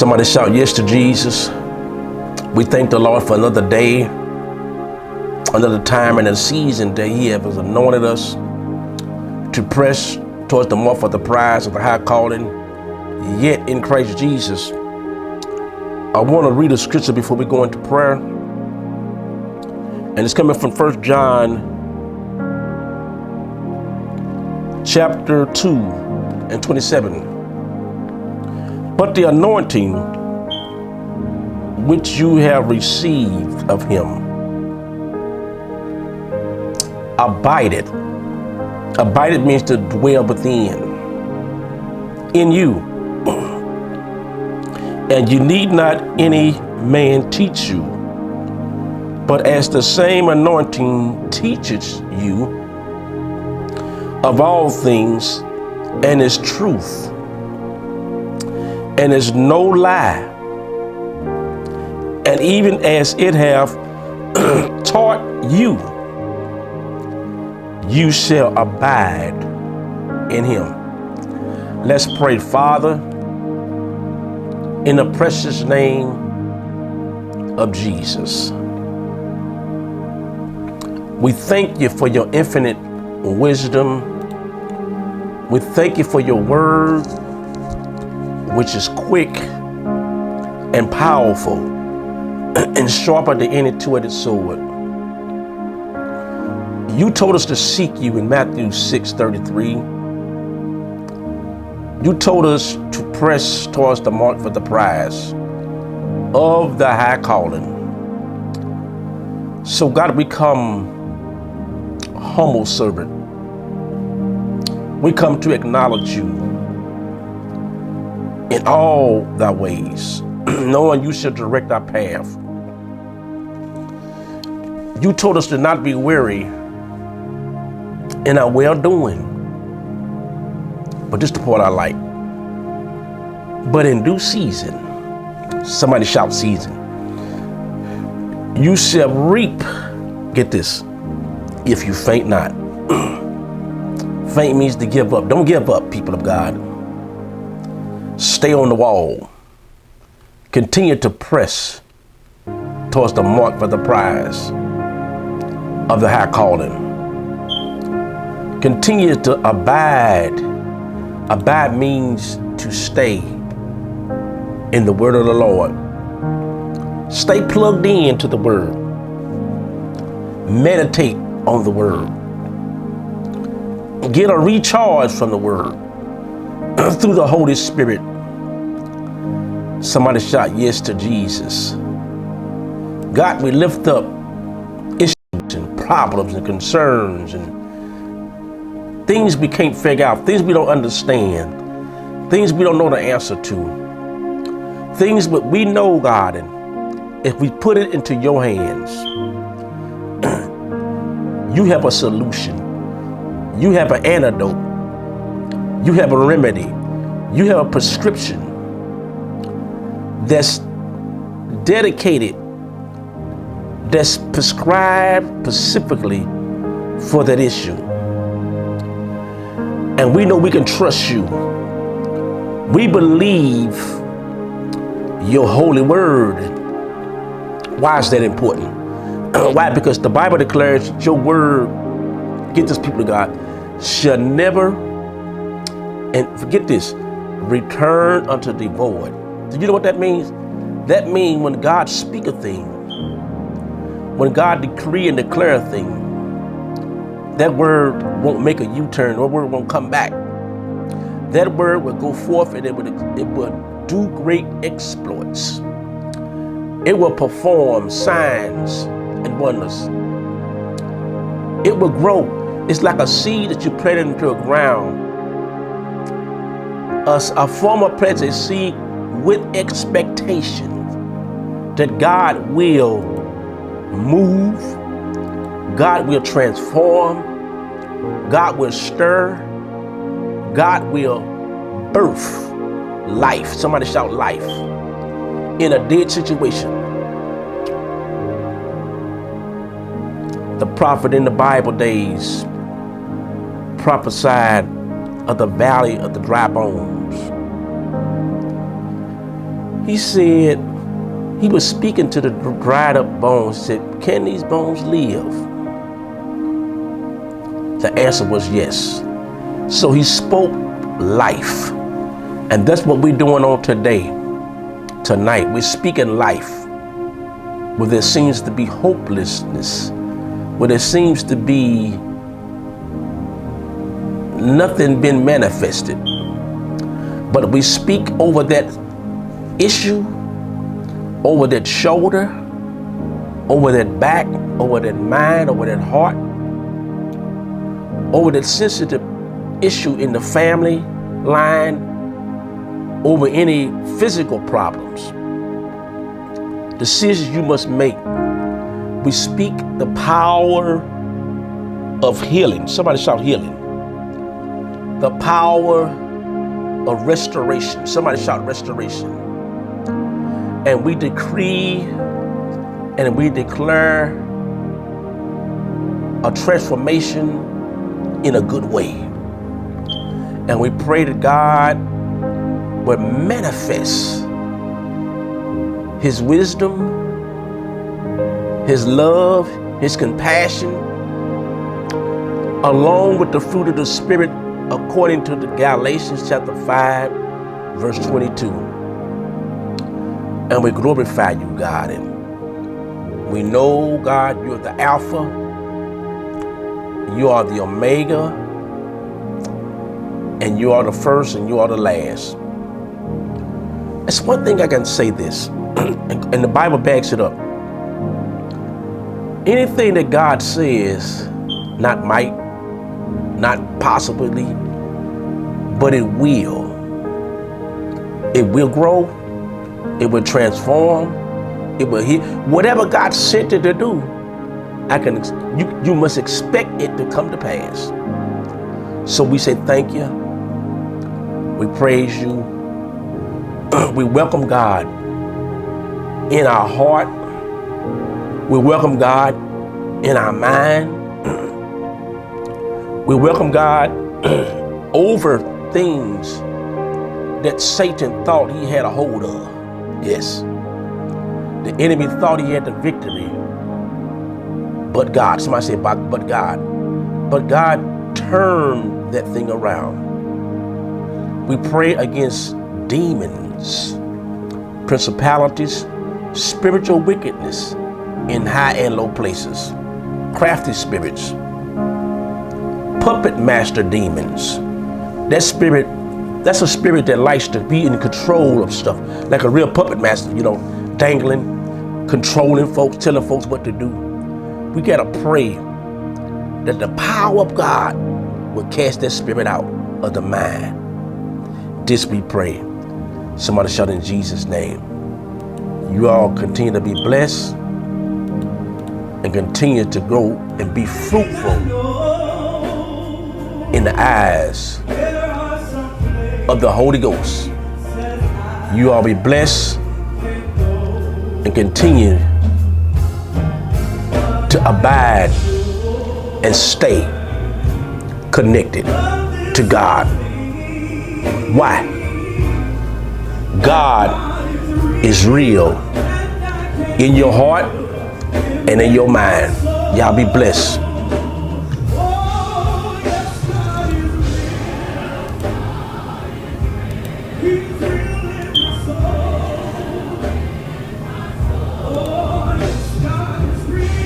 Somebody shout yes to Jesus. We thank the Lord for another day, another time and a season that He has anointed us to press towards the mark for the prize of the high calling, yet in Christ Jesus. I want to read a scripture before we go into prayer. And it's coming from 1 John chapter 2 and 27. But the anointing which you have received of Him abideth. Abideth means to dwell within, in you. And you need not any man teach you, but as the same anointing teaches you of all things, and is truth, and is no lie, and even as it have taught you, you shall abide in Him. Let's pray. Father, in the precious name of Jesus, we thank you for your infinite wisdom. We thank you for your word, which is quick and powerful and sharper than any two-edged sword. You told us to seek you in Matthew 6:33. You told us to press towards the mark for the prize of the high calling. So God, we come humble servant. We come to acknowledge you in all thy ways, knowing you shall direct our path. You told us to not be weary in our well-doing, but just to pour out our light. But in due season, somebody shout season, you shall reap, get this, if you faint not. Faint means to give up. Don't give up, people of God. Stay on the wall. Continue to press towards the mark for the prize of the high calling. Continue to abide. Abide means to stay in the word of the Lord. Stay plugged in to the word. Meditate on the word. Get a recharge from the word through the Holy Spirit. Somebody shout yes to Jesus. God, we lift up issues and problems and concerns and things we can't figure out, things we don't understand, things we don't know the answer to, things that we know, God, and if we put it into your hands, you have a solution. You have an antidote. You have a remedy. You have a prescription that's dedicated, that's prescribed specifically for that issue. And we know we can trust you. We believe your holy word. Why is that important? Why? Because the Bible declares your word, get this, people of God, shall never, and forget this, return unto thee void. Do you know what that means? That means when God speak a thing, when God decree and declare a thing, that word won't make a U-turn, or word won't come back. That word will go forth and it will do great exploits. It will perform signs and wonders. It will grow. It's like a seed that you planted into a ground. A farmer plants a seed with expectation that God will move, God will transform, God will stir, God will birth life. Somebody shout life in a dead situation. The prophet in the Bible days prophesied of the valley of the dry bones. He said, he was speaking to the dried up bones, said, can these bones live? The answer was yes. So he spoke life. And that's what we're doing on tonight. We're speaking life. Where there seems to be hopelessness, where there seems to be nothing been manifested. But we speak over that issue, over that shoulder, over that back, over that mind, over that heart, over that sensitive issue in the family line, over any physical problems, decisions you must make. We speak the power of healing. Somebody shout healing. The power of restoration. Somebody shout restoration. And we decree and we declare a transformation in a good way. And we pray that God will manifest His wisdom, His love, His compassion, along with the fruit of the Spirit, according to the Galatians chapter 5, verse 22. And we glorify you, God. And we know, God, you're the Alpha, you are the Omega, and you are the first and you are the last. It's one thing I can say this, and the Bible backs it up. Anything that God says, not might, not possibly, but it will. It will grow. It will transform. It will heal. Whatever God sent it to do, you must expect it to come to pass. So we say thank you. We praise you. We welcome God in our heart. We welcome God in our mind. We welcome God over things that Satan thought he had a hold of. Yes. The enemy thought he had the victory. But God, somebody say, but God. But God turned that thing around. We pray against demons, principalities, spiritual wickedness in high and low places, crafty spirits, puppet master demons. That spirit, that's a spirit that likes to be in control of stuff, like a real puppet master, dangling, controlling folks, telling folks what to do. We gotta pray that the power of God will cast that spirit out of the mind. This we pray. Somebody shout in Jesus' name. You all continue to be blessed and continue to grow and be fruitful in the eyes of the Holy Ghost. You all be blessed and continue to abide and stay connected to God. Why? God is real in your heart and in your mind. Y'all be blessed.